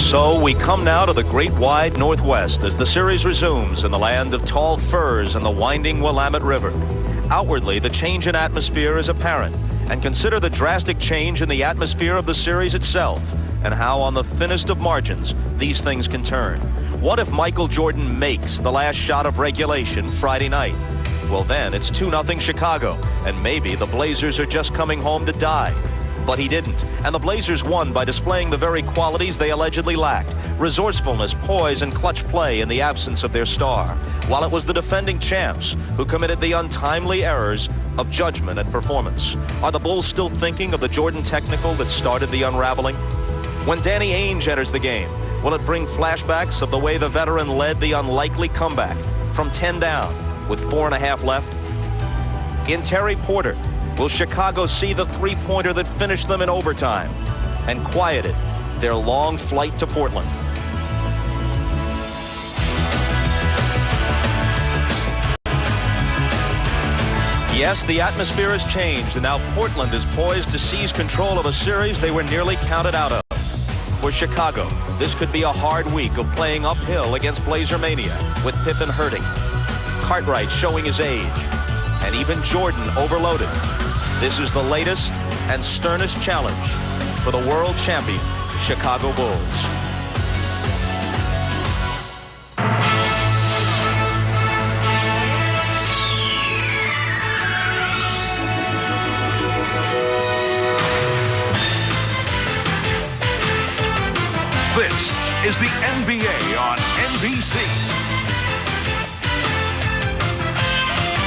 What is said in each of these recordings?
So we come now to the great wide Northwest as the series resumes in the land of tall firs and the winding Willamette River. Outwardly, the change in atmosphere is apparent, and consider the drastic change in the atmosphere of the series itself and how on the thinnest of margins these things can turn. What if Michael Jordan makes the last shot of regulation Friday night? Well, then it's 2-0 Chicago, and maybe the Blazers are just coming home to die. But he didn't, and the Blazers won by displaying the very qualities they allegedly lacked: resourcefulness, poise, and clutch play in the absence of their star, while it was the defending champs who committed the untimely errors of judgment and performance. Are the Bulls still thinking of the Jordan technical that started the unraveling? When Danny Ainge enters the game, will it bring flashbacks of the way the veteran led the unlikely comeback from 10 down with 4.5 left? In Terry Porter, will Chicago see the three-pointer that finished them in overtime and quieted their long flight to Portland? Yes, the atmosphere has changed, and now Portland is poised to seize control of a series they were nearly counted out of. For Chicago, this could be a hard week of playing uphill against Blazer Mania, with Pippen hurting, Cartwright showing his age, and even Jordan overloaded. This is the latest and sternest challenge for the world champion Chicago Bulls. This is the NBA on NBC.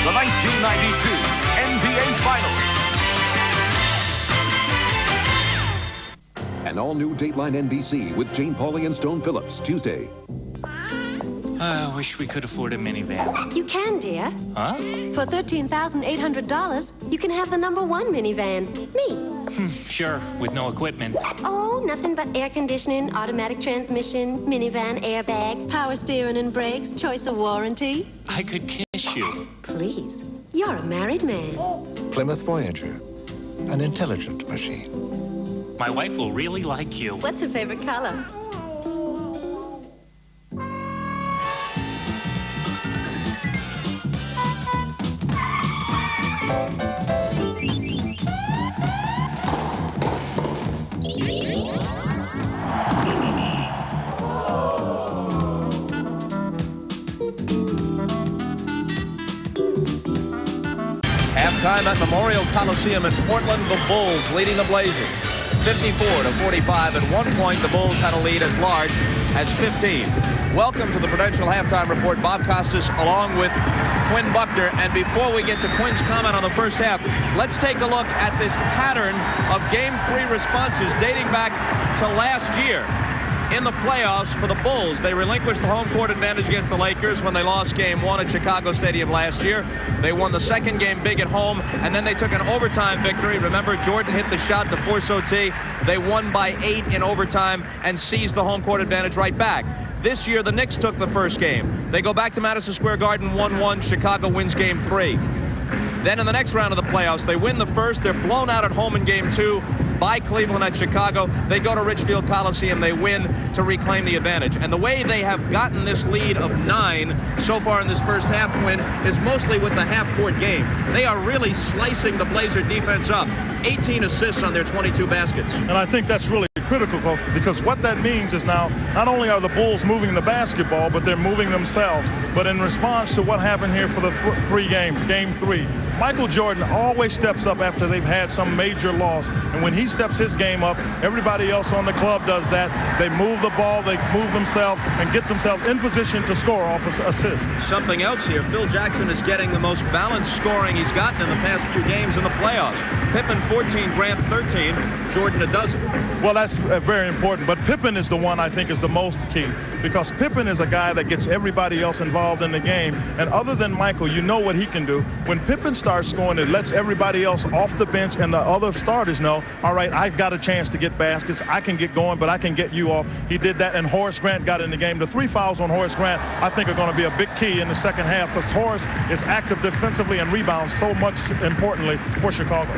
The 1992 NBA Finals. An all-new Dateline NBC with Jane Pauley and Stone Phillips, Tuesday. I wish we could afford a minivan. You can, dear. Huh? For $13,800, you can have the #1 minivan. Me. Sure, with no equipment. Oh, nothing but air conditioning, automatic transmission, minivan airbag, power steering and brakes, choice of warranty. I could kiss you. Please. You're a married man. Plymouth Voyager, an intelligent machine. My wife will really like you. What's her favorite color? Halftime at Memorial Coliseum in Portland, the Bulls leading the Blazers 54-45. At one point, the Bulls had a lead as large as 15. Welcome to the Prudential Halftime Report. Bob Costas along with Quinn Buckner. And before we get to Quinn's comment on the first half, let's take a look at this pattern of Game 3 responses dating back to last year. In the playoffs for the Bulls, they relinquished the home court advantage against the Lakers when they lost Game 1 at Chicago Stadium last year. They won the second game big at home, and then they took an overtime victory. Remember, Jordan hit the shot to force OT. They won by 8 in overtime and seized the home court advantage right back. This year, the Knicks took the first game. They go back to Madison Square Garden 1-1. Chicago wins Game 3. Then in the next round of the playoffs, they win the first. They're blown out at home in Game 2 by Cleveland at Chicago. They go to Richfield Coliseum. They win to reclaim the advantage. And the way they have gotten this lead of 9 so far in this first half, Quinn, is mostly with the half-court game. They are really slicing the Blazer defense up. 18 assists on their 22 baskets. And I think that's really critical, because what that means is now not only are the Bulls moving the basketball, but they're moving themselves. But in response to what happened here for the 3 games, Game 3, Michael Jordan always steps up after they've had some major loss. And when he steps his game up, everybody else on the club does that. They move the ball, they move themselves, and get themselves in position to score off assists. Something else here, Phil Jackson is getting the most balanced scoring he's gotten in the past few games in the playoffs. Pippen 14, Grant 13, Jordan a dozen. Well, that's very important, but Pippen is the one I think is the most key, because Pippen is a guy that gets everybody else involved in the game. And other than Michael, you know what he can do. When Pippen starts scoring, it lets everybody else off the bench and the other starters know, all right, I've got a chance to get baskets. I can get going, but I can get you off. He did that, and Horace Grant got in the game. The 3 fouls on Horace Grant, I think, are going to be a big key in the second half, because Horace is active defensively and rebounds so much importantly for Chicago.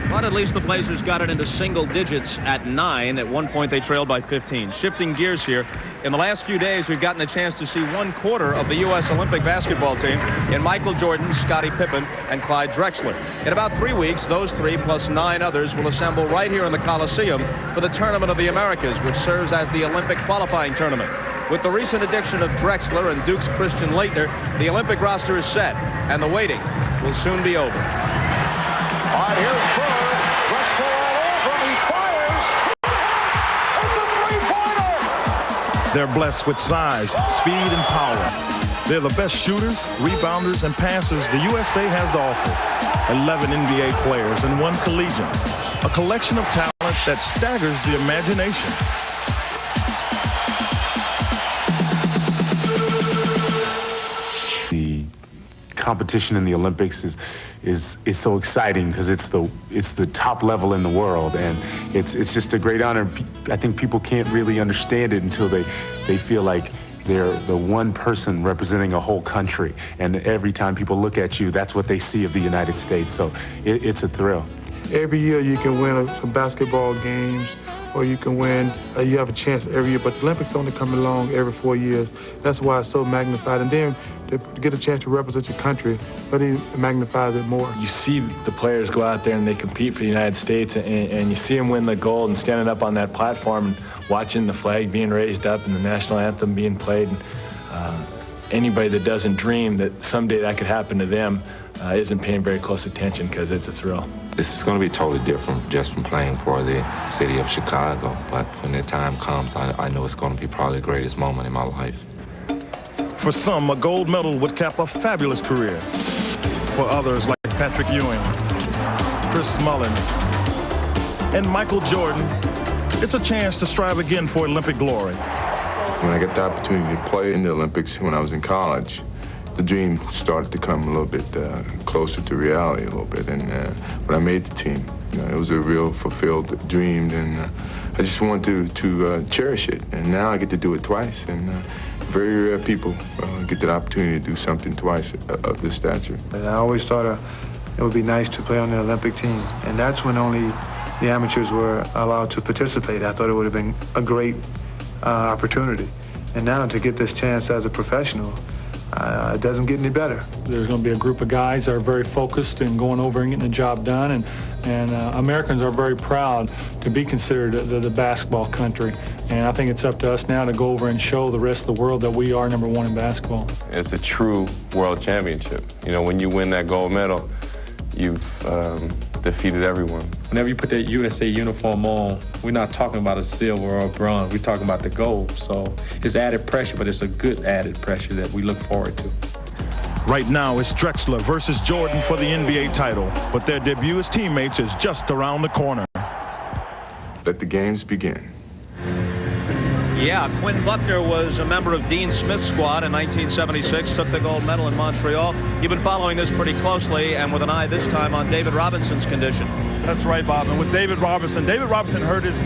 But at least the Blazers got it into single digits at 9. At one point, they trailed by 15. Shifting gears here, in the last few days, we've gotten a chance to see 1/4 of the U.S. Olympic basketball team in Michael Jordan, Scottie Pippen, and Clyde Drexler. In about 3 weeks, those three plus 9 others will assemble right here in the Coliseum for the Tournament of the Americas, which serves as the Olympic qualifying tournament. With the recent addition of Drexler and Duke's Christian Laettner, the Olympic roster is set, and the waiting will soon be over. All right, here's Bird. Drexler all over him. He fires. It's a three-pointer. They're blessed with size, speed, and power. They're the best shooters, rebounders, and passers the USA has to offer. 11 NBA players and 1 collegian. A collection of talent that staggers the imagination. The competition in the Olympics is so exciting because it's the top level in the world, and it's just a great honor. I think people can't really understand it until they feel like they're the one person representing a whole country, and every time people look at you, that's what they see of the United States. So it's a thrill. Every year you can win some basketball games, or you can win, you have a chance every year, but the Olympics only come along every 4 years. That's why it's so magnified. And then to get a chance to represent your country, really magnifies it more. You see the players go out there and they compete for the United States, and you see them win the gold and standing up on that platform and watching the flag being raised up and the national anthem being played. Anybody that doesn't dream that someday that could happen to them isn't paying very close attention, because it's a thrill. This is going to be totally different just from playing for the city of Chicago. But when the time comes, I know it's going to be probably the greatest moment in my life. For some, a gold medal would cap a fabulous career. For others, like Patrick Ewing, Chris Mullin, and Michael Jordan, it's a chance to strive again for Olympic glory. When I got the opportunity to play in the Olympics when I was in college, the dream started to come a little bit closer to reality a little bit. And when I made the team, it was a real fulfilled dream, and I just wanted to cherish it. And now I get to do it twice, and very rare people get the opportunity to do something twice of this stature. And I always thought it would be nice to play on the Olympic team, and that's when only the amateurs were allowed to participate. I thought it would have been a great opportunity. And now to get this chance as a professional, it doesn't get any better. There's going to be a group of guys that are very focused and going over and getting the job done, and Americans are very proud to be considered the basketball country. And I think it's up to us now to go over and show the rest of the world that we are #1 in basketball. It's a true world championship. When you win that gold medal, you've defeated everyone. Whenever you put that USA uniform on, we're not talking about a silver or a bronze. We're talking about the gold. So it's added pressure, but it's a good added pressure that we look forward to. Right now, it's Drexler versus Jordan for the NBA title, but their debut as teammates is just around the corner. Let the games begin. Yeah, Quinn Buckner was a member of Dean Smith's squad in 1976, took the gold medal in Montreal. You've been following this pretty closely, and with an eye this time on David Robinson's condition. That's right, Bob. And with David Robinson hurt his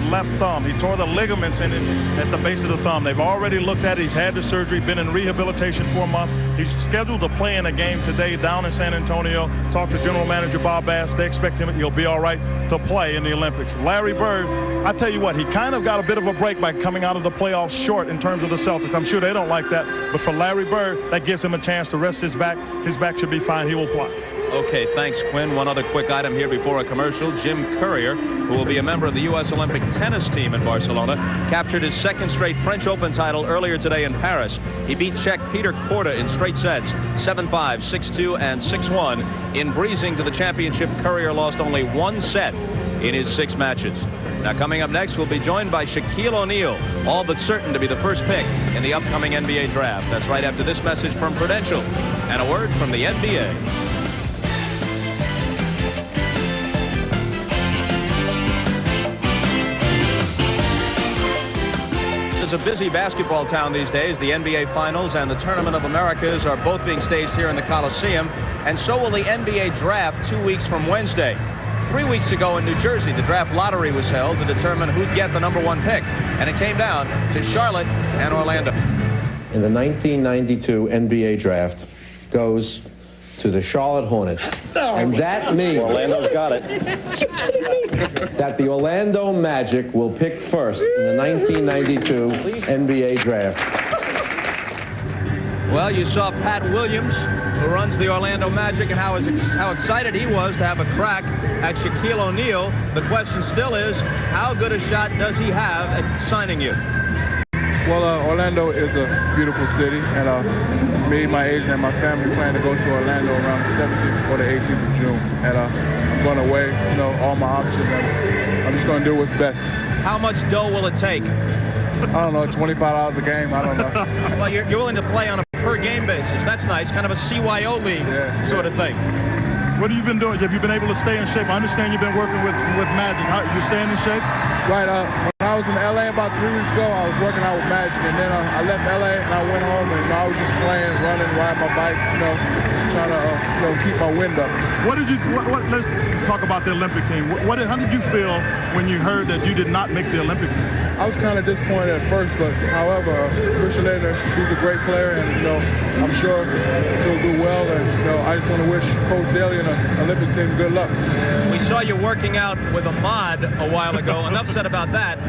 left thumb. He tore the ligaments in it at the base of the thumb. They've already looked at it. He's had the surgery, been in rehabilitation for a month. He's scheduled to play in a game today down in San Antonio. Talked to General Manager Bob Bass. They expect he'll be all right to play in the Olympics. Larry Bird, I tell you what, he kind of got a bit of a break by coming out of the playoffs short in terms of the Celtics. I'm sure they don't like that. But for Larry Bird, that gives him a chance to rest his back. His back should be fine. He will play. Okay, thanks, Quinn. One other quick item here before a commercial. Jim Courier, who will be a member of the U.S. Olympic tennis team in Barcelona, captured his second straight French Open title earlier today in Paris. He beat Czech Peter Korda in straight sets, 7-5, 6-2, and 6-1. In breezing to the championship, Courier lost only one set in his 6 matches. Now, coming up next, we'll be joined by Shaquille O'Neal, all but certain to be the first pick in the upcoming NBA draft. That's right after this message from Prudential and a word from the NBA. It's a busy basketball town these days. The NBA Finals and the Tournament of Americas are both being staged here in the Coliseum, and so will the NBA Draft 2 weeks from Wednesday. 3 weeks ago in New Jersey, the draft lottery was held to determine who'd get the #1 pick, and it came down to Charlotte and Orlando. In the 1992 NBA Draft goes to the Charlotte Hornets. And that means Orlando's got it. that the Orlando Magic will pick first in the 1992 NBA draft. Well, you saw Pat Williams, who runs the Orlando Magic, and how excited he was to have a crack at Shaquille O'Neal. The question still is, how good a shot does he have at signing you? Well, Orlando is a beautiful city, and me, my agent, and my family plan to go to Orlando around the 17th or the 18th of June. And I'm going to weigh, all my options, and I'm just going to do what's best. How much dough will it take? I don't know, $25 a game, I don't know. Well, you're willing to play on a per-game basis. That's nice, kind of a CYO league sort of thing. What have you been doing? Have you been able to stay in shape? I understand you've been working with Magic. You staying in shape? Right. When I was in L.A. about 3 weeks ago, I was working out with Magic, and then I left L.A. and I went home, and I was just playing, running, riding my bike, trying to keep my wind up. Let's talk about the Olympic team. How did you feel when you heard that you did not make the Olympic team? I was kind of disappointed at first, but however, Christian Laettner, he's a great player, and I'm sure he'll do well. And I just want to wish Coach Daly and the Olympic team good luck. We saw you working out with Ahmad a while ago. Enough said about that.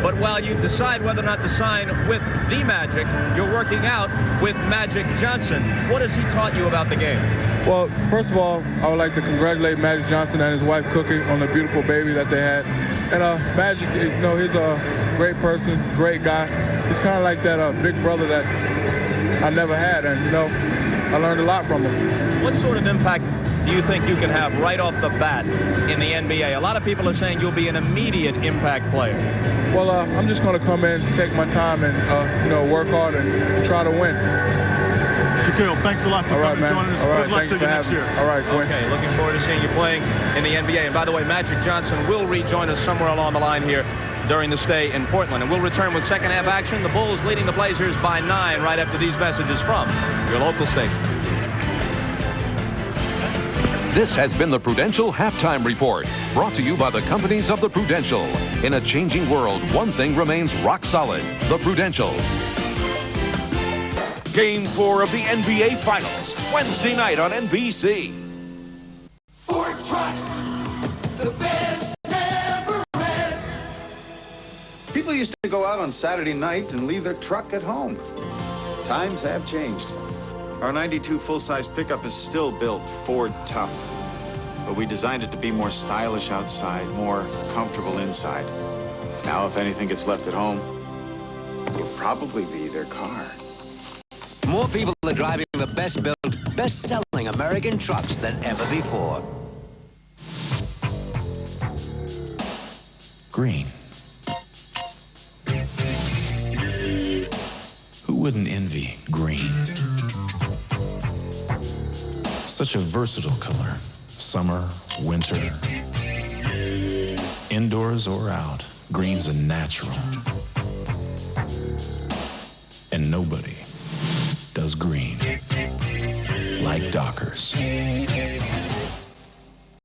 But while you decide whether or not to sign with the Magic, you're working out with Magic Johnson. What has he taught you about the game? Well, first of all, I would like to congratulate Magic Johnson and his wife Cookie on the beautiful baby that they had. And Magic, he's a great person, great guy. He's kind of like that big brother that I never had, and I learned a lot from him. What sort of impact do you think you can have right off the bat in the NBA? A lot of people are saying you'll be an immediate impact player. Well, I'm just going to come in, take my time, and work hard and try to win. Shaquille, thanks a lot for coming and joining us. Good luck to you next year. All right, Quinn. Okay, looking forward to seeing you playing in the NBA. And by the way, Magic Johnson will rejoin us somewhere along the line here during the stay in Portland. And we'll return with second half action. The Bulls leading the Blazers by 9 right after these messages from your local station. This has been the Prudential Halftime Report, brought to you by the companies of the Prudential. In a changing world, one thing remains rock solid: the Prudential. Game 4 of the NBA Finals, Wednesday night on NBC. Ford Trucks, the best ever rest. People used to go out on Saturday night and leave their truck at home. Times have changed. Our 92 full-size pickup is still built Ford tough, but we designed it to be more stylish outside, more comfortable inside. Now, if anything gets left at home, it'll probably be their car. More people are driving the best-built, best-selling American trucks than ever before. Green. Who wouldn't envy green? Such a versatile color. Summer, winter, indoors or out, green's a natural. And nobody does green like Dockers.